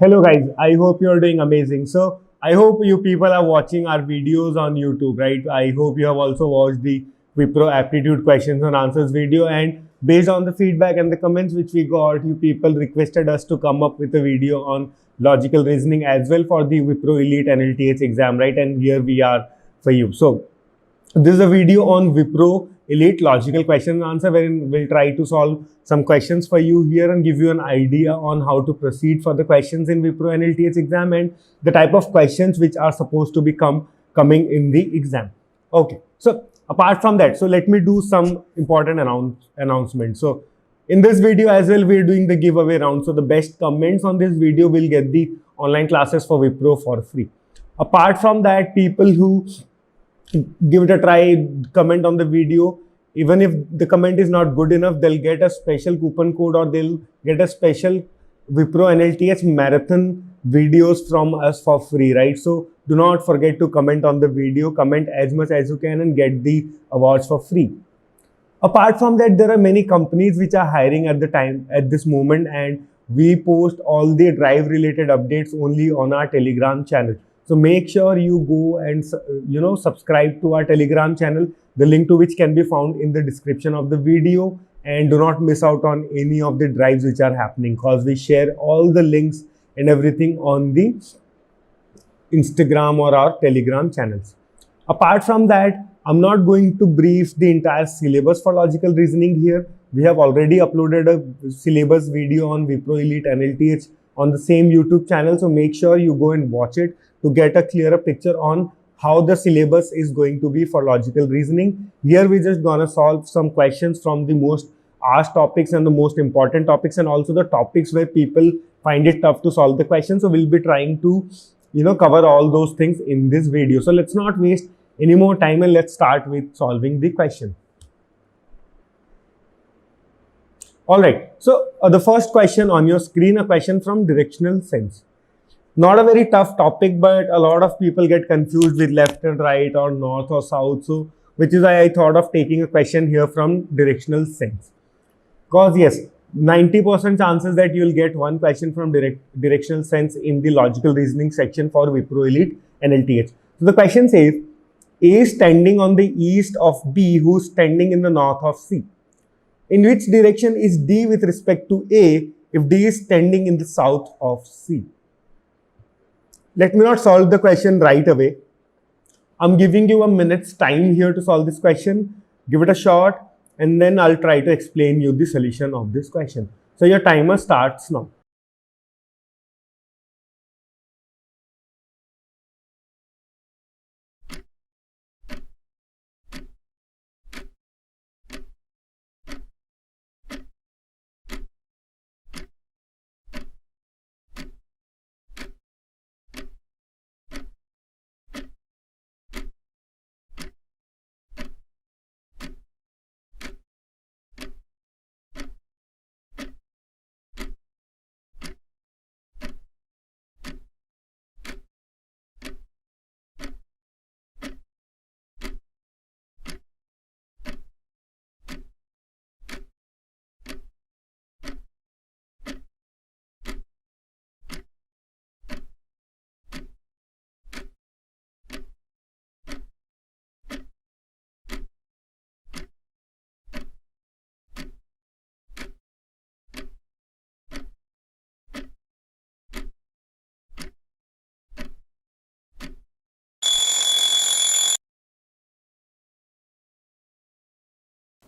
Hello guys, I hope you're doing amazing. So I hope you people are watching our videos on YouTube, right? I hope you have also watched the Wipro aptitude questions and answers video, and based on the feedback and the comments which we got, you people requested us to come up with a video on logical reasoning as well for the Wipro Elite NLTH exam, right? And here we are for you. So this is a video on Wipro Elite Logical Question and Answer, wherein we'll try to solve some questions for you here and give you an idea on how to proceed for the questions in Wipro NLTH exam and the type of questions which are supposed to be coming in the exam. Okay, so apart from that, so let me do some important announcements. So in this video as well, we're doing the giveaway round. So the best comments on this video will get the online classes for Wipro for free. Apart from that, people who give it a try, comment on the video. Even if the comment is not good enough, they'll get a special coupon code or they'll get a special Wipro NLTH marathon videos from us for free, right? So do not forget to comment on the video, comment as much as you can and get the awards for free. Apart from that, there are many companies which are hiring at this moment, and we post all the drive related updates only on our Telegram channel. So make sure you go and subscribe to our Telegram channel, the link to which can be found in the description of the video, and do not miss out on any of the drives which are happening, because we share all the links and everything on the Instagram or our Telegram channels. Apart from that, I'm not going to brief the entire syllabus for logical reasoning here. We have already uploaded a syllabus video on Wipro Elite NLTH on the same YouTube channel. So make sure you go and watch it to get a clearer picture on how the syllabus is going to be for logical reasoning. Here we're just gonna solve some questions from the most asked topics and the most important topics, and also the topics where people find it tough to solve the question. So we'll be trying to cover all those things in this video. So let's not waste any more time and let's start with solving the question. All right, so the first question on your screen, a question from directional sense. Not a very tough topic, but a lot of people get confused with left and right or north or south. So which is why I thought of taking a question here from directional sense. Because yes, 90% chances that you will get one question from directional sense in the logical reasoning section for Wipro Elite NLTH. So the question says, A is standing on the east of B, who's standing in the north of C. In which direction is D with respect to A if D is standing in the south of C? Let me not solve the question right away. I'm giving you a minute's time here to solve this question. Give it a shot and then I'll try to explain you the solution of this question. So your timer starts now.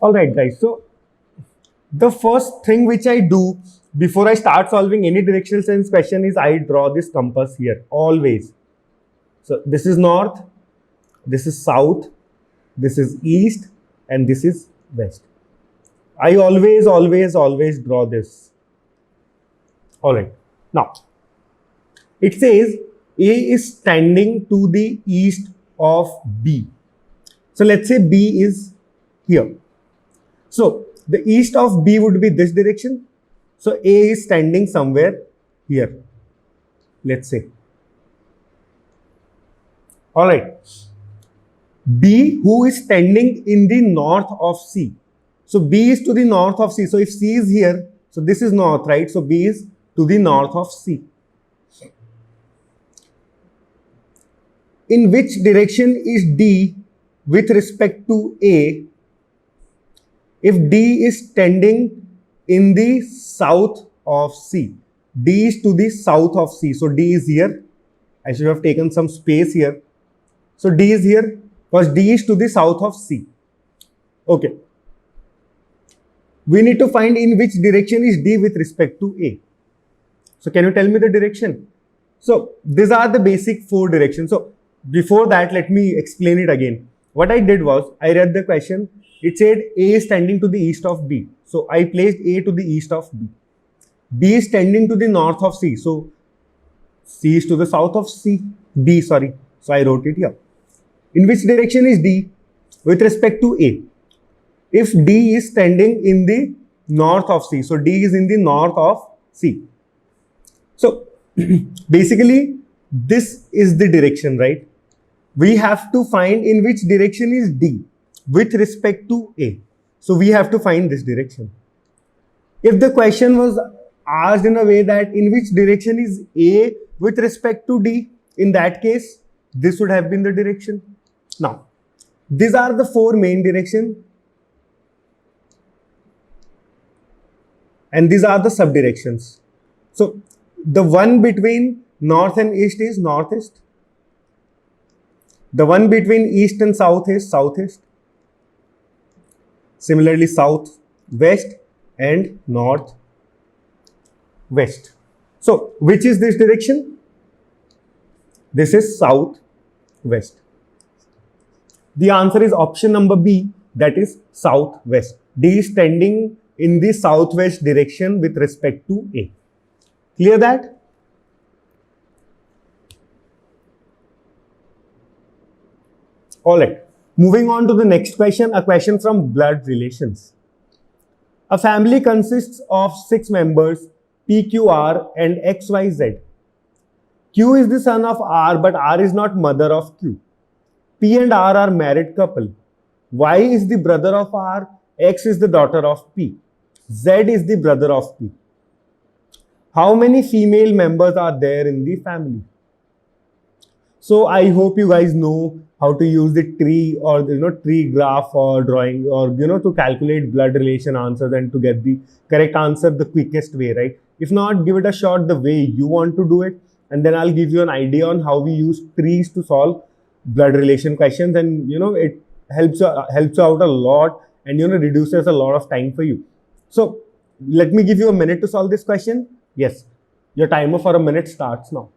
All right, guys. So the first thing which I do before I start solving any directional sense question is I draw this compass here, always. So this is north, this is south, this is east, and this is west. I always draw this. All right. Now, it says A is standing to the east of B. So let's say B is here. So the east of B would be this direction. So A is standing somewhere here, let's say. All right. B, who is standing in the north of C. So B is to the north of C. So if C is here, so this is north, right? So B is to the north of C. in which direction is D with respect to A if D is tending in the south of C. D is to the south of C. So D is here. I should have taken some space here. So D is here because D is to the south of C. Okay. We need to find in which direction is D with respect to A. So can you tell me the direction? So these are the basic 4 directions. So before that, let me explain it again. What I did was, I read the question. It said A is tending to the east of B. So I placed A to the east of B. B is tending to the north of C. So C is to the south of D, sorry. So I wrote it here. In which direction is D with respect to A? If D is tending in the north of C. So D is in the north of C. So basically, this is the direction, right? We have to find in which direction is D with respect to A. So we have to find this direction. If the question was asked in a way that in which direction is A with respect to D, in that case, this would have been the direction. Now, these are the 4 main directions. And these are the sub-directions. So, the one between north and east is northeast. The one between east and south is southeast. Similarly, south, west and north, west. So, which is this direction? This is south, west. The answer is option number B, that is southwest. D is tending in the southwest direction with respect to A. Clear that? Alright, moving on to the next question, a question from blood relations. A family consists of 6 members, P, Q, R and X, Y, Z. Q is the son of R, but R is not mother of Q. P and R are married couple. Y is the brother of R, X is the daughter of P. Z is the brother of P. How many female members are there in the family? So I hope you guys know how to use the tree or tree graph or drawing or to calculate blood relation answers and to get the correct answer the quickest way, right? If not, give it a shot the way you want to do it, and then I'll give you an idea on how we use trees to solve blood relation questions, and it helps you out a lot and reduces a lot of time for you. So let me give you a minute to solve this question. Yes, your timer for a minute starts now.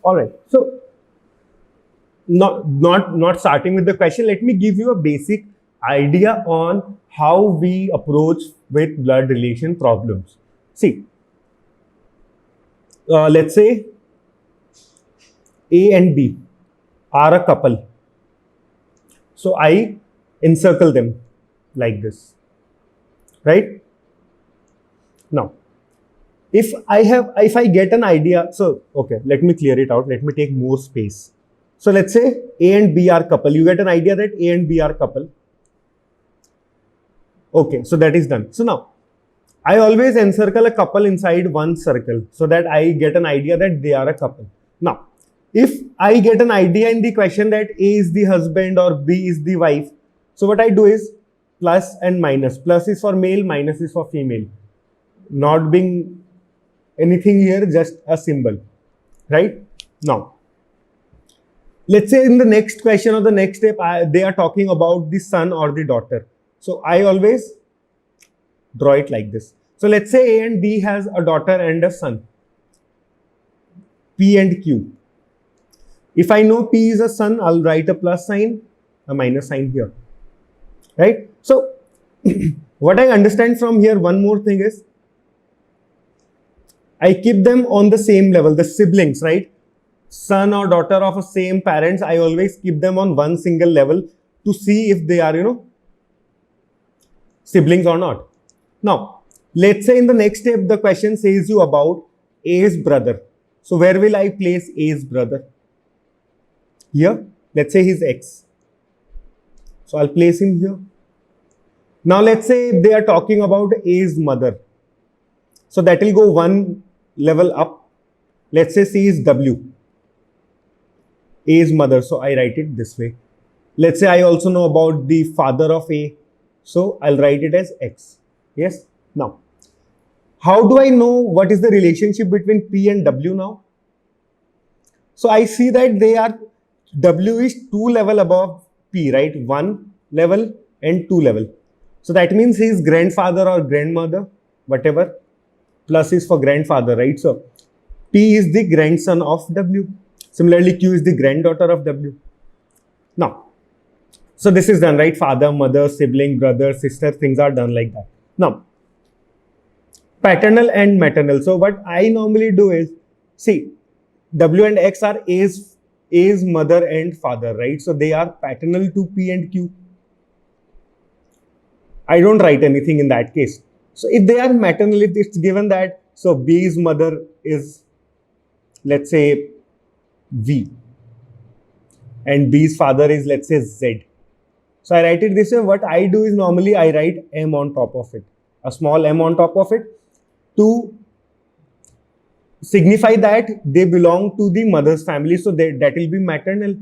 All right, so not starting with the question, let me give you a basic idea on how we approach with blood relation problems. See, let's say A and B are a couple. So I encircle them like this, right? Now, if I get an idea, so okay, let me clear it out. Let me take more space. So let's say A and B are couple. You get an idea that A and B are couple. Okay, so that is done. So now, I always encircle a couple inside one circle so that I get an idea that they are a couple. Now, if I get an idea in the question that A is the husband or B is the wife, so what I do is, plus and minus. Plus is for male, minus is for female. Not being anything here, just a symbol, right? Now, let's say in the next question or the next step, they are talking about the son or the daughter. So I always draw it like this. So let's say A and B has a daughter and a son, P and Q. If I know P is a son, I'll write a plus sign, a minus sign here, right? So what I understand from here, one more thing is, I keep them on the same level, the siblings, right? Son or daughter of a same parents, I always keep them on one single level to see if they are, siblings or not. Now, let's say in the next step, the question says you about A's brother. So where will I place A's brother? Here, let's say he's X. So I'll place him here. Now let's say they are talking about A's mother. So that will go one level up. Let's say C is W, A's mother. So I write it this way. Let's say I also know about the father of A. So I'll write it as X. Yes. Now, how do I know what is the relationship between P and W now? So I see that they are, W is 2 level above P, right? 1 level and 2 level. So that means his grandfather or grandmother, whatever, plus is for grandfather, right? So P is the grandson of W. Similarly, Q is the granddaughter of W. Now, so this is done, right? Father, mother, sibling, brother, sister, things are done like that. Now, paternal and maternal. So what I normally do is, see, W and X are A's mother and father, right? So they are paternal to P and Q. I don't write anything in that case. So if they are maternal, if it's given that, so B's mother is, let's say, V, and B's father is, let's say, Z. So I write it this way. What I do is normally I write M on top of it, a small m on top of it, to signify that they belong to the mother's family. So that will be maternal.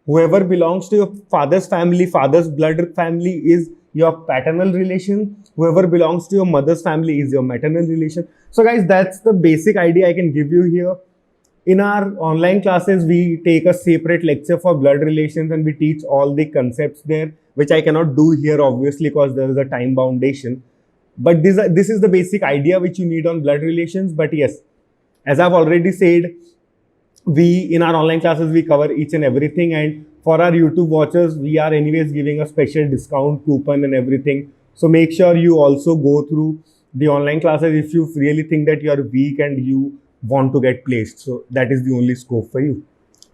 Whoever belongs to your father's family, father's blood family, is your paternal relation. Whoever belongs to your mother's family is your maternal relation. So guys, that's the basic idea I can give you here. In our online classes, we take a separate lecture for blood relations and we teach all the concepts there, which I cannot do here obviously because there is a time foundation. But this is the basic idea which you need on blood relations. But yes, as I've already said, in our online classes, we cover each and everything. And for our YouTube watchers, we are anyways giving a special discount coupon and everything. So make sure you also go through the online classes if you really think that you are weak and you want to get placed. So that is the only scope for you.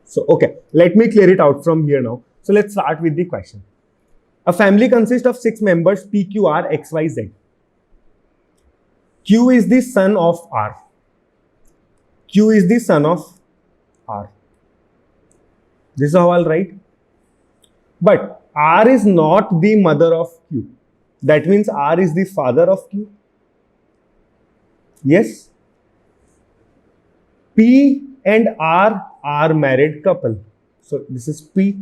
So, okay, let me clear it out from here now. So let's start with the question. A family consists of 6 members, P, Q, R, X, Y, Z. Q is the son of R. Q is the son of R. This is how I'll write. But R is not the mother of Q. That means R is the father of Q. Yes. P and R are married couple. So this is P.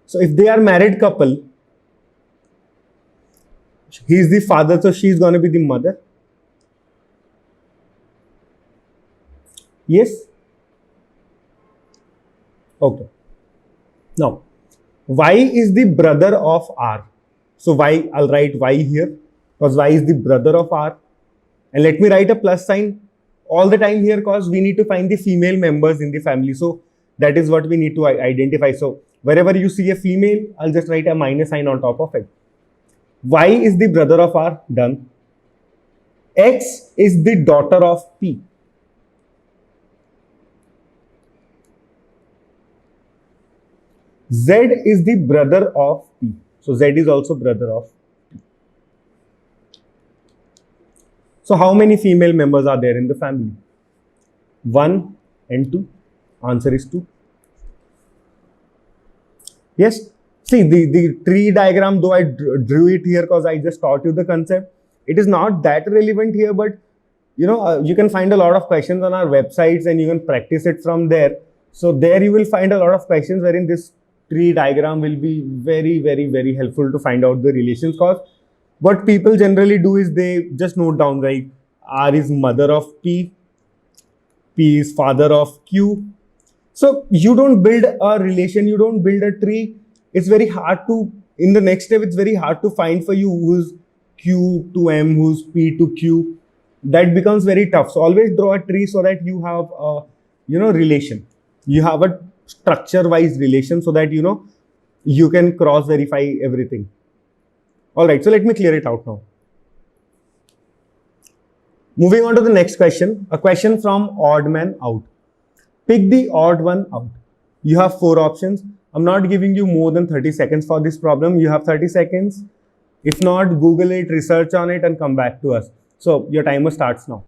So if they are married couple, he is the father, so she is going to be the mother. Yes. Okay. Now, Y is the brother of R. So Y, I'll write Y here because Y is the brother of R. And let me write a plus sign all the time here because we need to find the female members in the family. So that is what we need to identify. So wherever you see a female, I'll just write a minus sign on top of it. Y is the brother of R. Done. X is the daughter of P. Z is the brother of P. So Z is also brother of P. So how many female members are there in the family? 1 and 2. Answer is 2. Yes. See, the tree diagram, though I drew it here because I just taught you the concept, it is not that relevant here, but you can find a lot of questions on our websites and you can practice it from there. So there you will find a lot of questions wherein this tree diagram will be very, very, very helpful to find out the relations, because what people generally do is they just note down like R is mother of P, P is father of Q. So you don't build a relation, you don't build a tree. It's very hard to, in the next step, it's very hard to find for you who's Q to M, who's P to Q. That becomes very tough. So always draw a tree so that you have a, relation. You have a structure-wise relation so that, you can cross-verify everything. All right, so let me clear it out now. Moving on to the next question, a question from odd man out. Pick the odd one out. You have 4 options. I'm not giving you more than 30 seconds for this problem. You have 30 seconds. If not, Google it, research on it, and come back to us. So your timer starts now.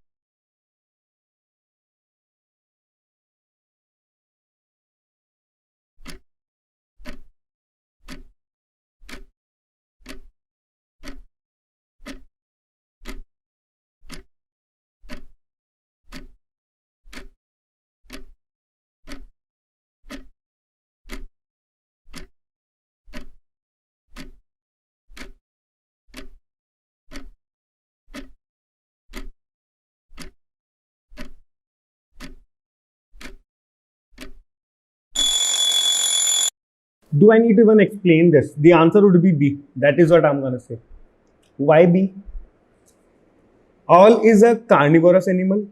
Do I need to even explain this? The answer would be B. That is what I'm going to say. Why B? Owl is a carnivorous animal.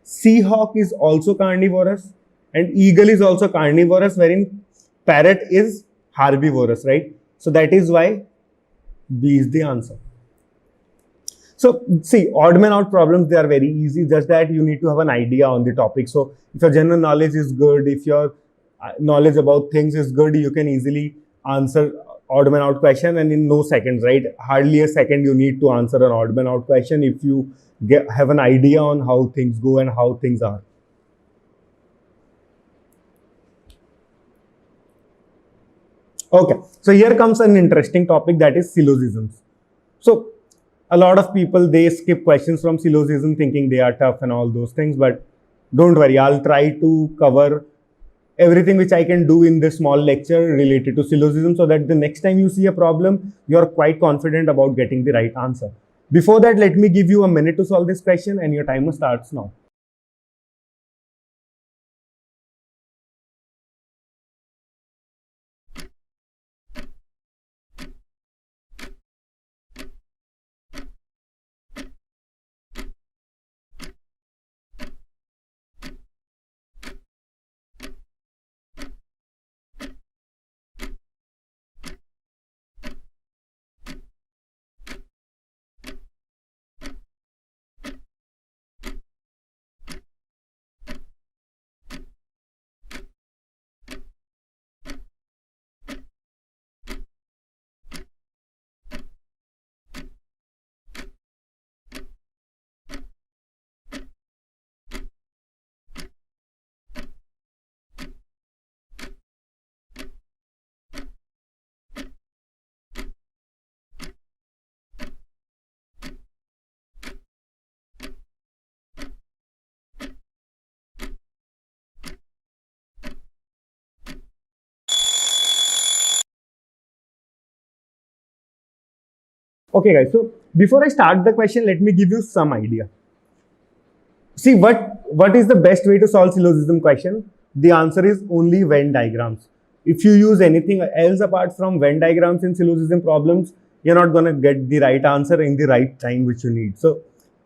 Seahawk is also carnivorous. And eagle is also carnivorous, wherein parrot is herbivorous, right? So that is why B is the answer. So see, odd man out problems, they are very easy, just that you need to have an idea on the topic. So if your general knowledge is good, if your knowledge about things is good, you can easily answer odd man out question, and in no seconds, right? Hardly a second you need to answer an odd man out question if you have an idea on how things go and how things are. Okay, so here comes an interesting topic, that is syllogisms. So a lot of people, they skip questions from syllogism thinking they are tough and all those things, but don't worry, I'll try to cover everything which I can do in this small lecture related to syllogism so that the next time you see a problem, you're quite confident about getting the right answer. Before that, let me give you a minute to solve this question, and your timer starts now. Okay guys, so before I start the question, let me give you some idea. See, what is the best way to solve syllogism question? The answer is only Venn diagrams. If you use anything else apart from Venn diagrams in syllogism problems, you're not going to get the right answer in the right time which you need. So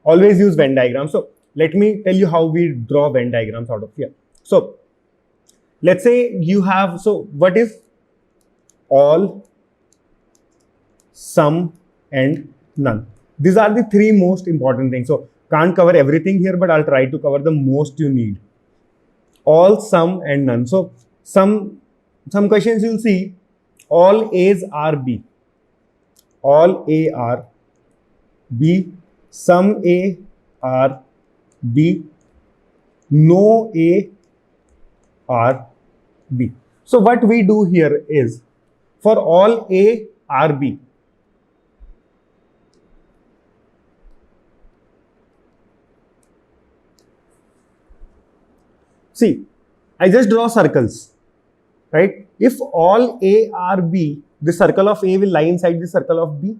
always use Venn diagrams. So let me tell you how we draw Venn diagrams out of here. So let's say you have, so what is all, some, and none? These are the 3 most important things. So can't cover everything here, but I'll try to cover the most you need. All, some, and none. So some questions you'll see, all A's are B. All A are B. Some A are B. No A are B. So what we do here is, for all A are B, see, I just draw circles, right? If all A are B, the circle of A will lie inside the circle of B.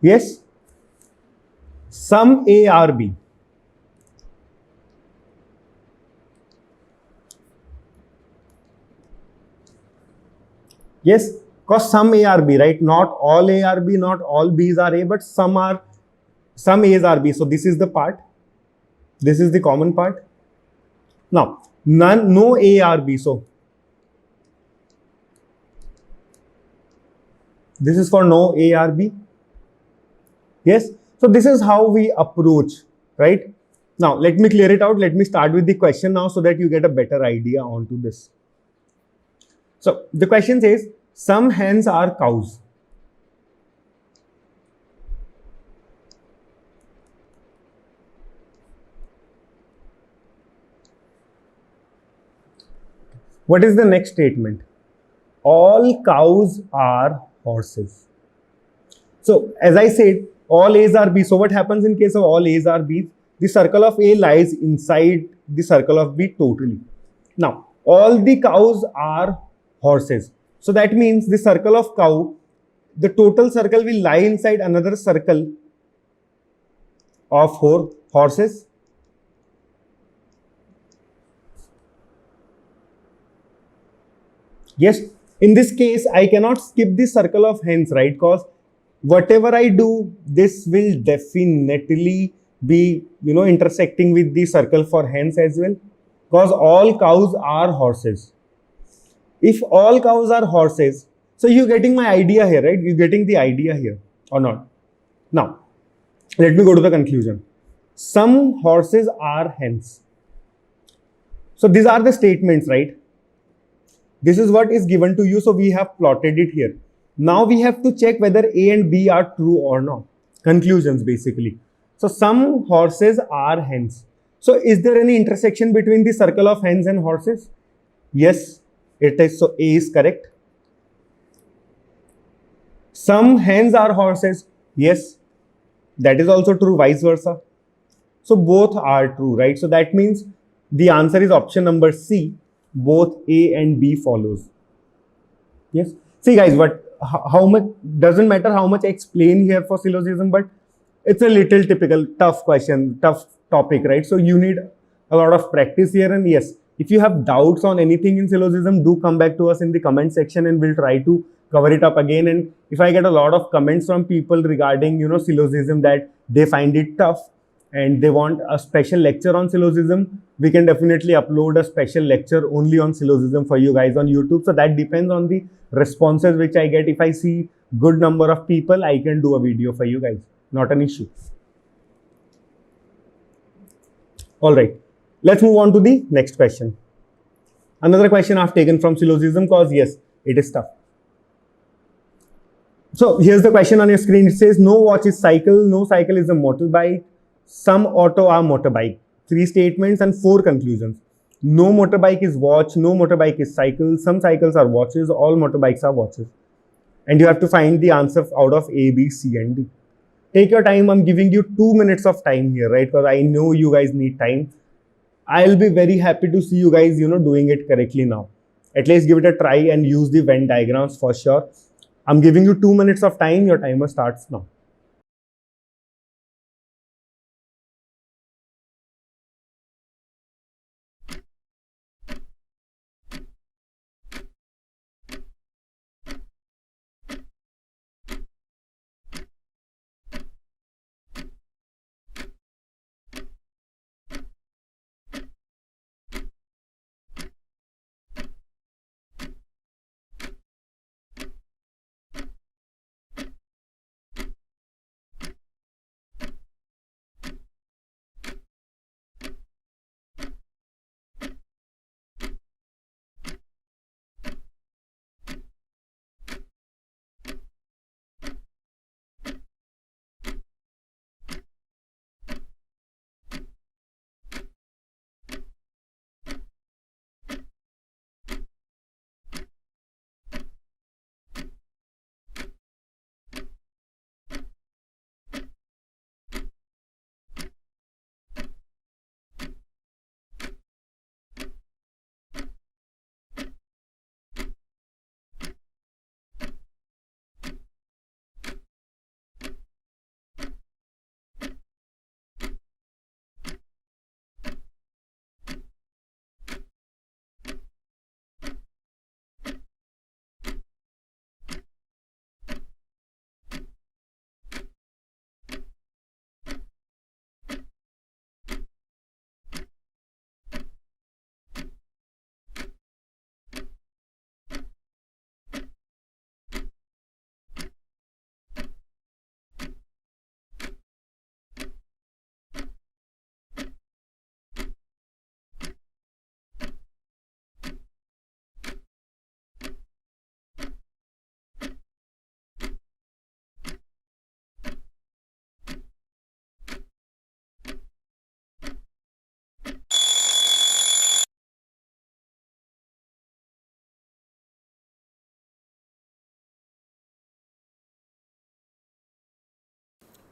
Yes, some A or B. Yes, because some A are B, right? Not all A are B, not all B's are A, but some A's are B. So this is the part. This is the common part. Now, no A or B. So this is for no A or B. Yes. So this is how we approach, right? Now, let me clear it out. Let me start with the question now so that you get a better idea onto this. So the question says, some hens are cows. What is the next statement? All cows are horses. So as I said, all A's are B. So what happens in case of all A's are B? The circle of A lies inside the circle of B totally. Now, all the cows are horses. So that means the circle of cow, the total circle will lie inside another circle of horses. Yes, in this case, I cannot skip the circle of hens, right? Because whatever I do, this will definitely be, intersecting with the circle for hens as well. Because all cows are horses. If all cows are horses, so you're getting my idea here, right? You're getting the idea here or not? Now, let me go to the conclusion. Some horses are hens. So these are the statements, right? This is what is given to you. So we have plotted it here. Now we have to check whether A and B are true or not. Conclusions basically. So some horses are hens. So is there any intersection between the circle of hens and horses? Yes, it is. So A is correct. Some hens are horses. Yes, that is also true, vice versa. So both are true, right? So that means the answer is option number C. Both A and B follows. Yes. See guys, how much, doesn't matter how much I explain here for syllogism, but it's a little typical, tough question, tough topic, right? So you need a lot of practice here. And yes, if you have doubts on anything in syllogism, do come back to us in the comment section and we'll try to cover it up again. And if I get a lot of comments from people regarding, syllogism, that they find it tough and they want a special lecture on syllogism, we can definitely upload a special lecture only on syllogism for you guys on YouTube. So that depends on the responses which I get. If I see good number of people, I can do a video for you guys. Not an issue. All right. Let's move on to the next question. Another question I've taken from syllogism because yes, it is tough. So here's the question on your screen. It says, no watch is cycle, no cycle is a motorbike, some auto are motorbike. 3 statements and 4 conclusions. No motorbike is watch, no motorbike is cycle, some cycles are watches, all motorbikes are watches. And you have to find the answer out of A, B, C and D. Take your time. I'm giving you 2 minutes of time here, right? Because I know you guys need time. I'll be very happy to see you guys, doing it correctly now. At least give it a try and use the Venn diagrams for sure. I'm giving you 2 minutes of time. Your timer starts now.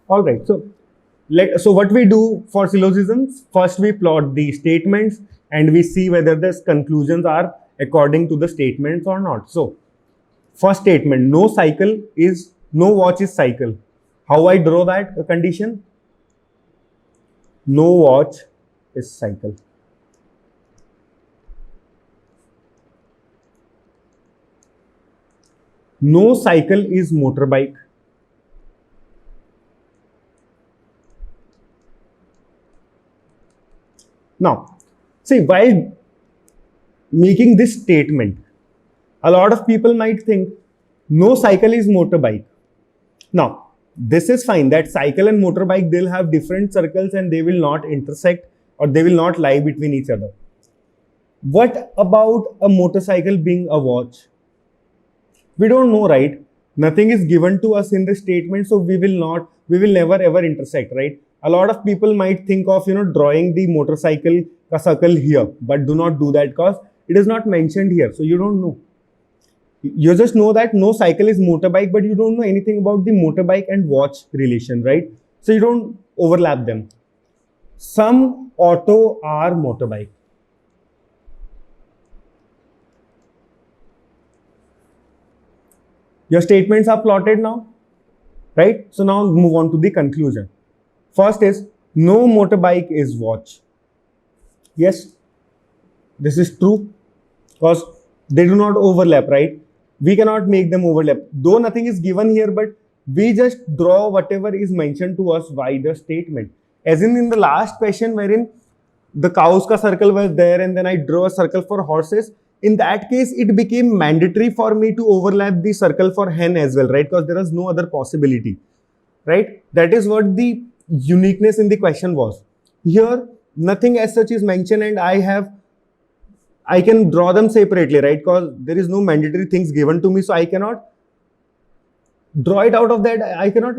All right. So what we do for syllogisms, first we plot the statements and we see whether the conclusions are according to the statements or not. So first statement, no watch is cycle. How I draw that condition? No watch is cycle. No cycle is motorbike. Now, see, while making this statement, a lot of people might think no cycle is motorbike. Now, this is fine that cycle and motorbike, they'll have different circles and they will not intersect or they will not lie between each other. What about a motorcycle being a watch? We don't know, right? Nothing is given to us in the statement, so we will never ever intersect, right? A lot of people might think of, drawing the motorcycle a circle here, but do not do that because it is not mentioned here, so you don't know. You just know that no cycle is motorbike, but you don't know anything about the motorbike and watch relation, right? So you don't overlap them. Some auto are motorbike. Your statements are plotted now, right? So now move on to the conclusion. First is no motorbike is watch. Yes, this is true because they do not overlap, right? We cannot make them overlap. Though nothing is given here, but we just draw whatever is mentioned to us by the statement. As in the last question wherein the cows ka circle was there and then I draw a circle for horses. In that case, it became mandatory for me to overlap the circle for hen as well, right? Because there was no other possibility, right? That is what the uniqueness in the question was. Here, nothing as such is mentioned and I can draw them separately, right? Because there is no mandatory things given to me, so I cannot draw it out of that. I cannot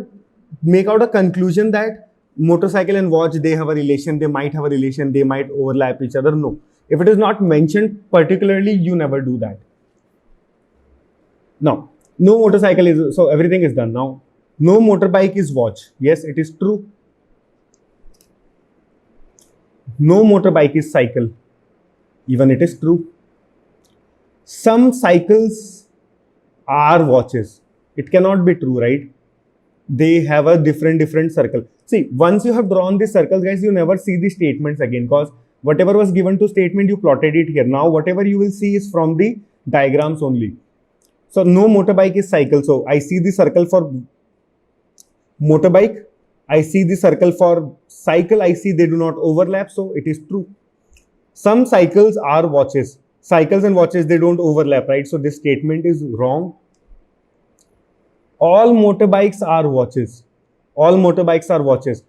make out a conclusion that motorcycle and watch, they have a relation, they might have a relation, they might overlap each other. No. If it is not mentioned particularly, you never do that. Now, no motorcycle is, so everything is done. Now, no motorbike is watch. Yes, it is true. No motorbike is cycle. Even it is true. Some cycles are watches. It cannot be true, right? They have a different circle. See, once you have drawn these circles, guys, you never see the statements again because whatever was given to statement, you plotted it here. Now, whatever you will see is from the diagrams only. So, no motorbike is cycle. So, I see the circle for motorbike. I see the circle for cycle. I see they do not overlap. So, it is true. Some cycles are watches. Cycles and watches, they don't overlap, right? So, this statement is wrong. All motorbikes are watches. All motorbikes are watches.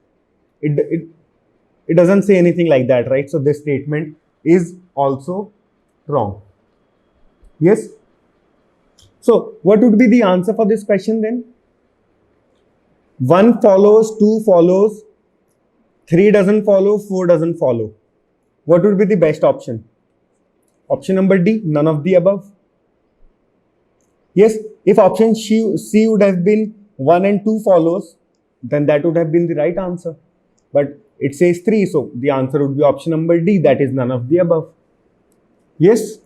It doesn't say anything like that, right? So this statement is also wrong. Yes? So what would be the answer for this question then? 1 follows, 2 follows, 3 doesn't follow, 4 doesn't follow. What would be the best option? Option number D, none of the above. Yes, if option C would have been 1 and 2 follows, then that would have been the right answer. But it says 3, so the answer would be option number D, that is none of the above. Yes?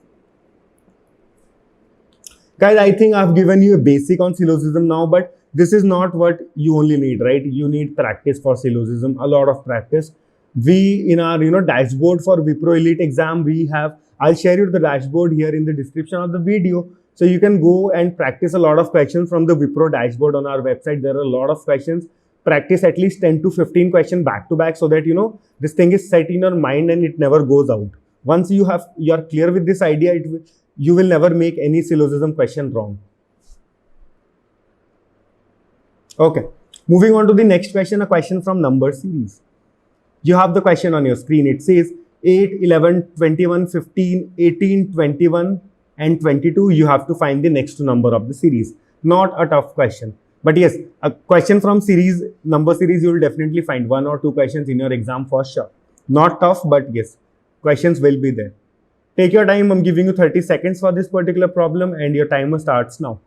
Guys, I think I've given you a basic on syllogism now, but this is not what you only need, right? You need practice for syllogism, a lot of practice. We, in our dashboard for Wipro Elite exam, we have, I'll share you the dashboard here in the description of the video. So you can go and practice a lot of questions from the Wipro dashboard on our website. There are a lot of questions. Practice at least 10 to 15 questions back to back so that, this thing is set in your mind and it never goes out. Once you are clear with this idea, you will never make any syllogism question wrong. Okay. Moving on to the next question, a question from number series. You have the question on your screen. It says 8, 11, 21, 15, 18, 21, and 22, you have to find the next number of the series. Not a tough question. But yes, a question from number series, you will definitely find 1 or 2 questions in your exam for sure. Not tough, but yes, questions will be there. Take your time. I'm giving you 30 seconds for this particular problem and your timer starts now.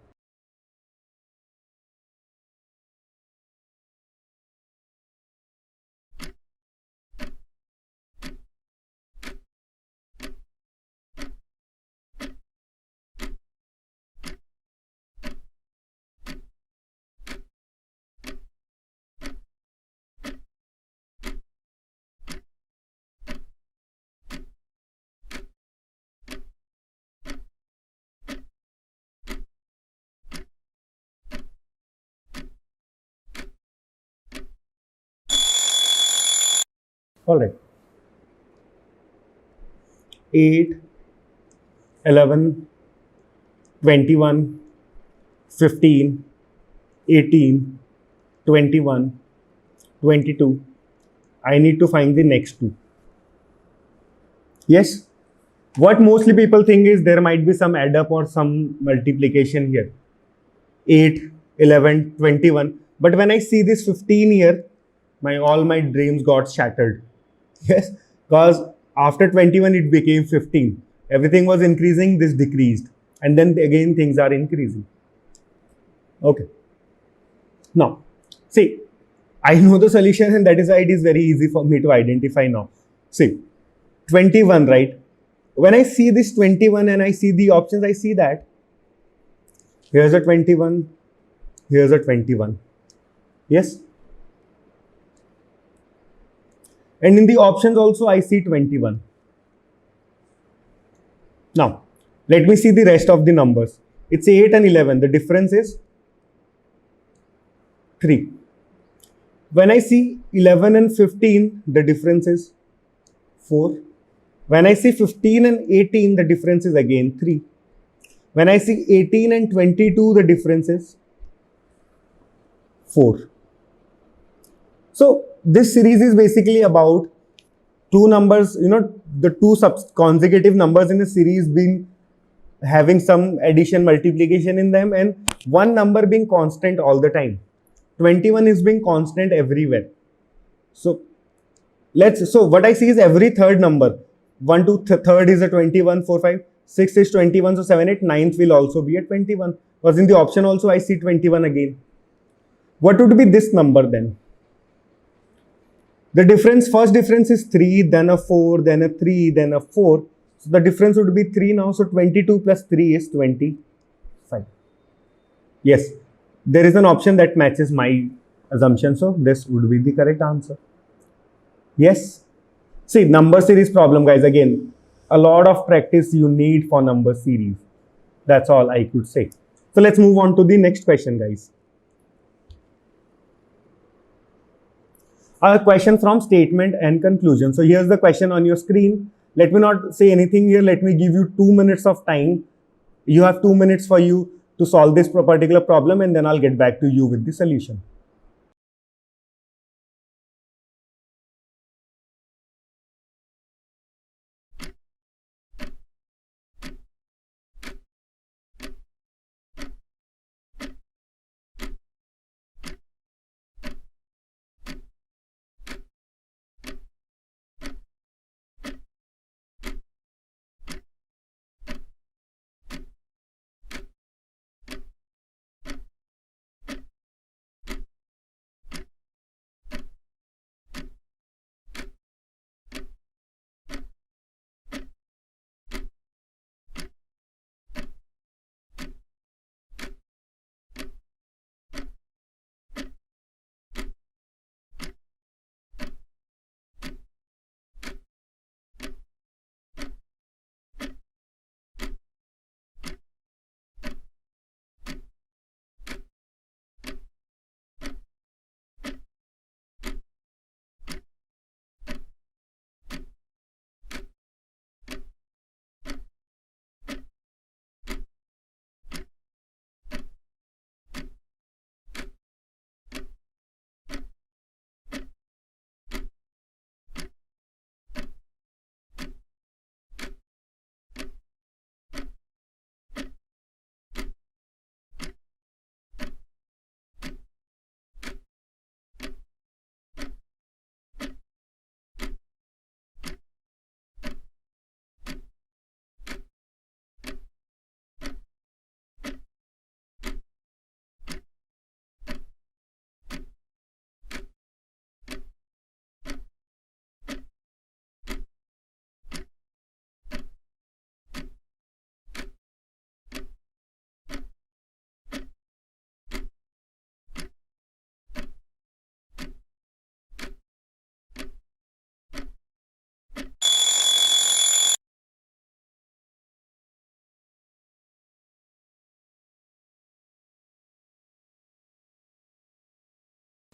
All right. 8, 11, 21, 15, 18, 21, 22. I need to find the next two. Yes? What mostly people think is there might be some add up or some multiplication here. 8, 11, 21. But when I see this 15 here, all my dreams got shattered. Yes, because after 21 it became 15. Everything was increasing, this decreased. And then again things are increasing. Okay. Now, see, I know the solution and that is why it is very easy for me to identify now. See, 21, right? When I see this 21 and I see the options, I see that here's a 21, here's a 21. Yes? And in the options also, I see 21. Now, let me see the rest of the numbers. It's 8 and 11. The difference is 3. When I see 11 and 15, the difference is 4. When I see 15 and 18, the difference is again 3. When I see 18 and 22, the difference is 4. So this series is basically about two numbers, the two consecutive numbers in a series being having some addition multiplication in them and one number being constant all the time. 21 is being constant everywhere. So what I see is every third number. 1 to third is a 21, 4, 5, 6 is 21, so 7, 8, 9th will also be a 21. Because in the option also I see 21 again. What would be this number then? The first difference is 3, then a 4, then a 3, then a 4. So the difference would be 3 now. So 22 plus 3 is 25. Yes, there is an option that matches my assumption. So this would be the correct answer. Yes. See, number series problem, guys. Again, a lot of practice you need for number series. That's all I could say. So let's move on to the next question, guys. A question from statement and conclusion. So here's the question on your screen. Let me not say anything here. Let me give you 2 minutes of time. You have 2 minutes for you to solve this particular problem and then I'll get back to you with the solution.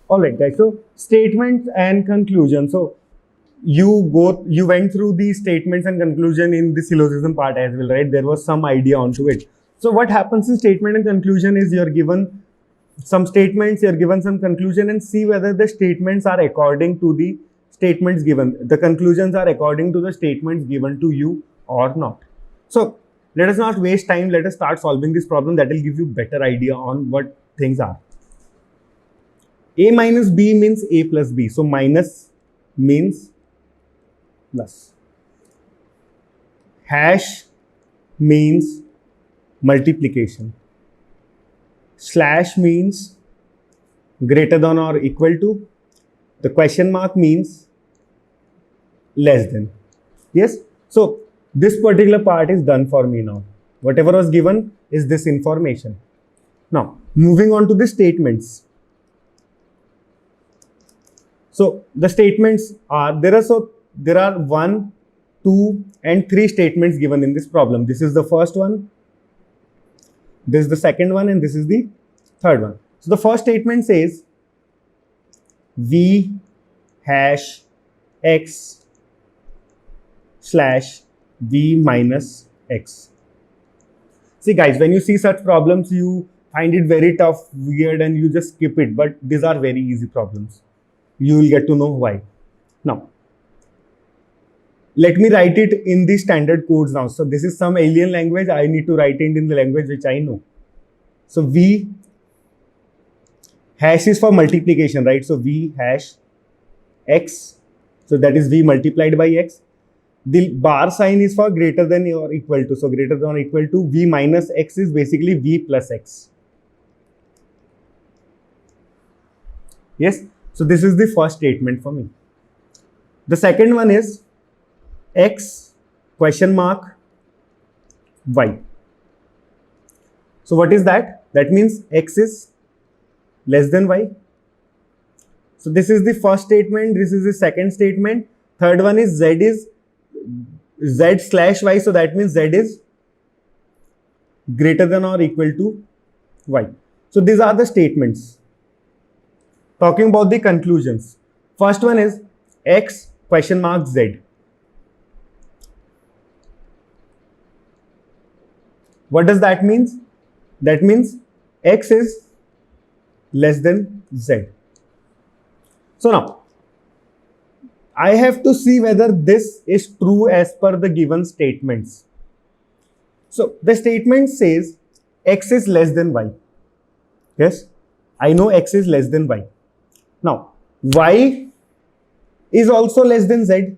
All right, guys. So statements and conclusion. So you went through the statements and conclusion in the syllogism part as well, right? There was some idea onto it. So what happens in statement and conclusion is you're given some statements, you're given some conclusion, and see whether the statements are according to the statements given. The conclusions are according to the statements given to you or not. So let us not waste time. Let us start solving this problem. That will give you better idea on what things are. A minus B means A plus B. So minus means plus. Hash means multiplication. Slash means greater than or equal to. The question mark means less than. Yes. So this particular part is done for me now. Whatever was given is this information. Now moving on to the statements. So the statements are, there are 1, 2 and 3 statements given in this problem. This is the first one, this is the second one, and this is the third one. So the first statement says V hash X slash V minus X. See guys, when you see such problems, you find it very tough, weird, and you just skip it. But these are very easy problems. You will get to know why. Now, let me write it in the standard codes now. So this is some alien language. I need to write it in the language which I know. So V hash is for multiplication, right? So V hash X. So that is V multiplied by X. The bar sign is for greater than or equal to. So greater than or equal to. V minus X is basically V plus X. Yes. So this is the first statement for me. The second one is X question mark Y. So what is that? That means X is less than Y. So this is the first statement. This is the second statement. Third one is Z slash Y. So that means Z is greater than or equal to Y. So these are the statements. Talking about the conclusions. First one is X question mark Z. What does that mean? That means X is less than Z. So now, I have to see whether this is true as per the given statements. So the statement says X is less than Y. Yes, I know X is less than Y. Now, Y is also less than Z.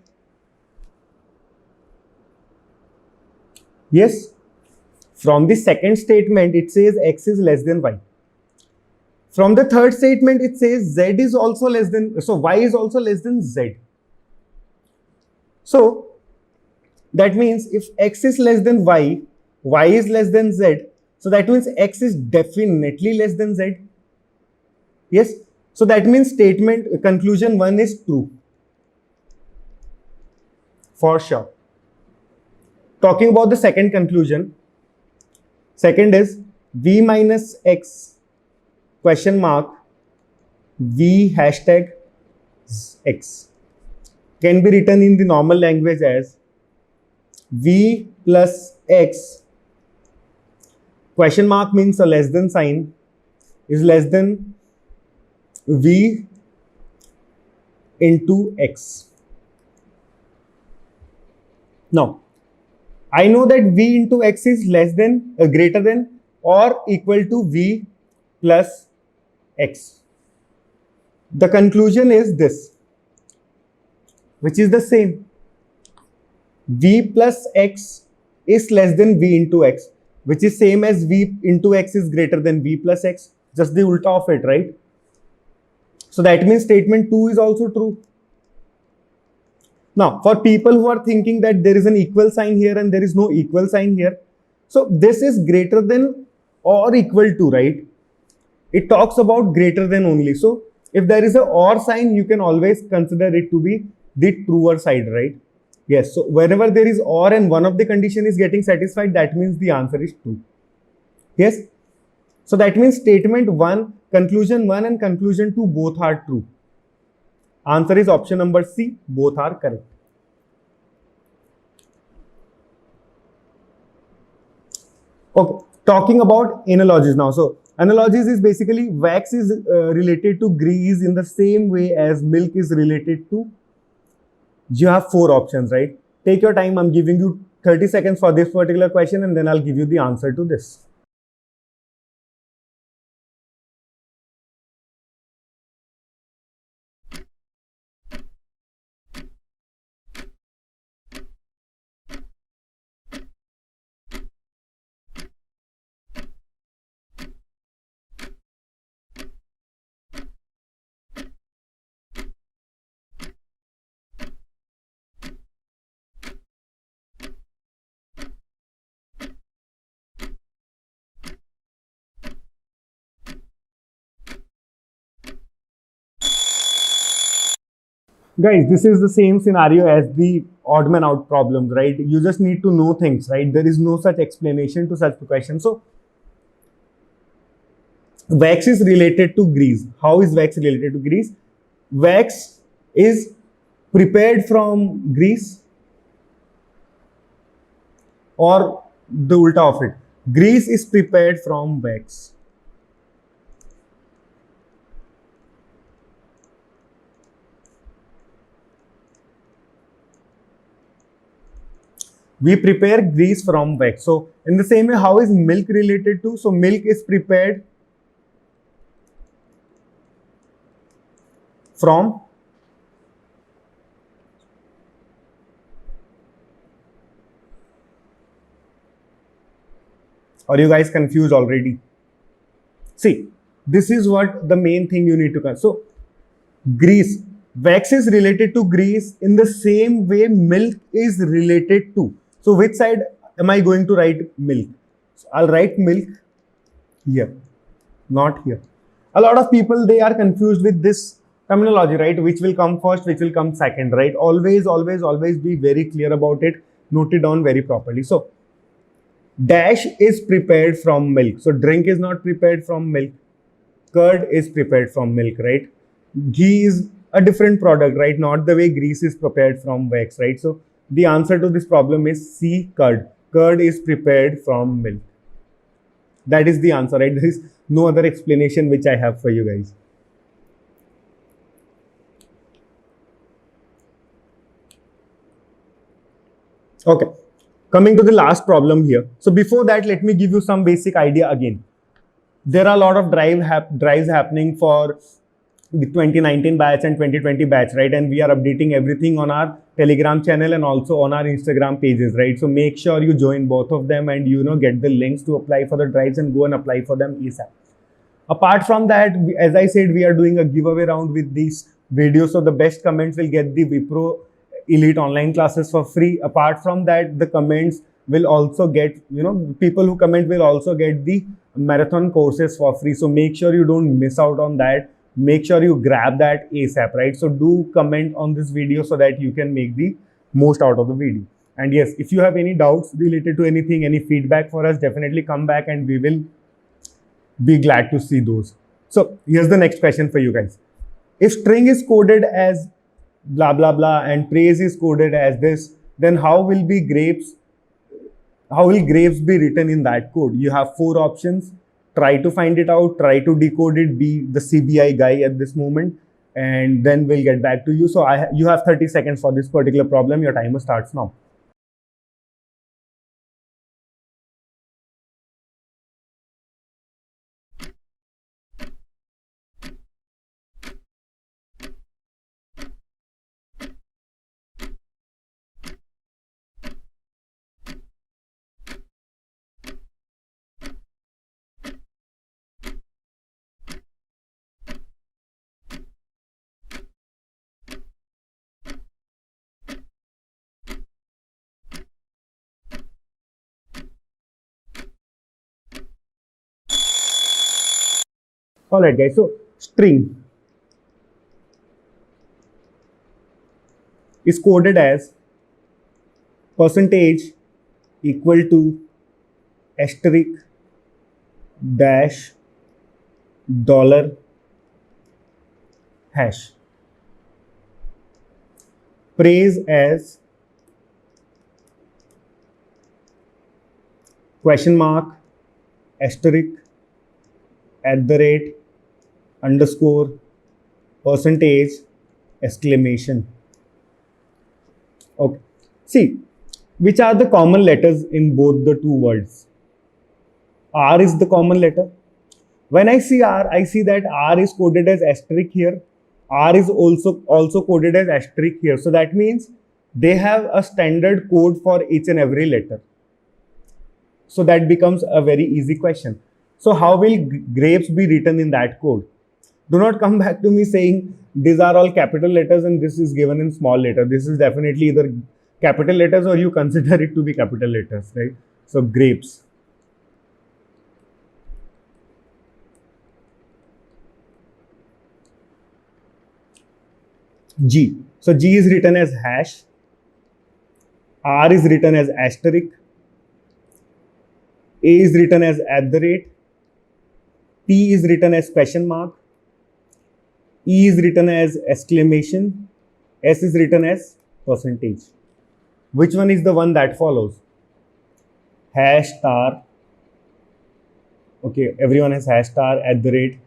Yes. From the second statement, it says X is less than Y. From the third statement, it says Z is also less than, so Y is also less than Z. So, that means if X is less than Y, Y is less than Z, so that means X is definitely less than Z. Yes. So that means statement conclusion 1 is true. For sure. Talking about the second conclusion. Second is V minus X question mark V hashtag X can be written in the normal language as V plus X question mark means a less than sign is less than V into X. Now, I know that V into X is less than, greater than or equal to V plus X. The conclusion is this, which is the same. V plus X is less than V into X, which is same as V into X is greater than V plus X, just the ulta of it, right? So that means statement 2 is also true. Now, for people who are thinking that there is an equal sign here and there is no equal sign here, so this is greater than or equal to, right? It talks about greater than only. So if there is a or sign, you can always consider it to be the truer side, right? Yes. So wherever there is or and one of the condition is getting satisfied, that means the answer is true. Yes. So that means statement 1, conclusion 1 and conclusion 2 both are true. Answer is option number C. Both are correct. Okay, talking about analogies now. So analogies is basically wax is related to grease in the same way as milk is related to. You have 4 options, right? Take your time. I'm giving you 30 seconds for this particular question and then I'll give you the answer to this. Guys, this is the same scenario as the odd man out problems, right? You just need to know things, right? There is no such explanation to such question. So wax is related to grease. How is wax related to grease? Wax is prepared from grease, or the ulta of it. Grease is prepared from wax. We prepare grease from wax. So in the same way, how is milk related to? So milk is prepared from Are you guys confused already? See, this is what the main thing you need to consider. So grease, wax is related to grease in the same way milk is related to. So which side am I going to write milk? So I'll write milk here, not here. A lot of people, they are confused with this terminology, right? Which will come first, which will come second, right? Always be very clear about it. Note it down very properly. So dash is prepared from milk. So drink is not prepared from milk. Curd is prepared from milk, right? Ghee is a different product, right? Not the way grease is prepared from wax, right? So the answer to this problem is C, curd. Curd is prepared from milk. That is the answer, right? There is no other explanation which I have for you guys. Okay, coming to the last problem here. So before that, let me give you some basic idea again. There are a lot of drives happening for the 2019 batch and 2020 batch, right? And we are updating everything on our Telegram channel and also on our Instagram pages, right? So make sure you join both of them and get the links to apply for the drives and go and apply for them ASAP. Apart from that, as I said, we are doing a giveaway round with these videos. So the best comments will get the Wipro Elite online classes for free. Apart from that, the comments will also get, people who comment will also get the marathon courses for free. So make sure you don't miss out on that. Make sure you grab that ASAP, right? So do comment on this video so that you can make the most out of the video. And yes, if you have any doubts related to anything, any feedback for us, definitely come back and we will be glad to see those. So here's the next question for you guys. If string is coded as blah blah blah and praise is coded as this, then how will grapes be written in that code? You have 4 options. Try to find it out, try to decode it, be the CBI guy at this moment, and then we'll get back to you. So you have 30 seconds for this particular problem. Your timer starts now. All right, guys. So string is coded as percentage equal to asterisk dash dollar hash. praise as question mark, asterisk, at the rate, underscore, percentage, exclamation. Okay. See, which are the common letters in both the two words? R is the common letter. When I see R, I see that R is coded as asterisk here. R is also coded as asterisk here. So that means they have a standard code for each and every letter. So that becomes a very easy question. So how will grapes be written in that code? Do not come back to me saying these are all capital letters and this is given in small letter. This is definitely either capital letters or you consider it to be capital letters, right? So grapes. G. So G is written as hash. R is written as asterisk. A is written as at the rate. P is written as question mark. E is written as exclamation. S is written as percentage. Which one is the one that follows? Hash star. Okay, everyone has hash star, at the rate,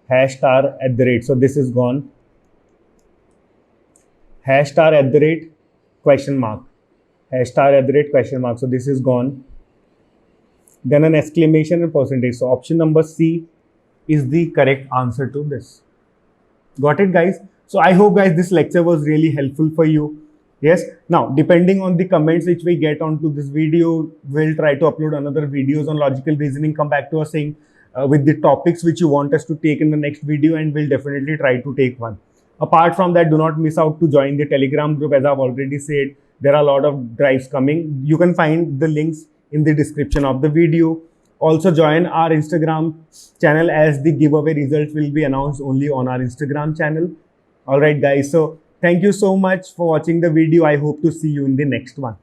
hash star, at the rate. So this is gone. Hash star, at the rate, question mark. Hash star, at the rate, question mark. So this is gone. Then an exclamation and percentage. So option number C is the correct answer to this. Got it, guys? So I hope, guys, this lecture was really helpful for you. Yes. Now, depending on the comments which we get onto this video, we'll try to upload another videos on logical reasoning. Come back to us saying with the topics which you want us to take in the next video, and we'll definitely try to take one. Apart from that, do not miss out to join the Telegram group. As I've already said, there are a lot of drives coming. You can find the links in the description of the video. Also join our Instagram channel, as the giveaway results will be announced only on our Instagram channel. All right, guys. So thank you so much for watching the video. I hope to see you in the next one.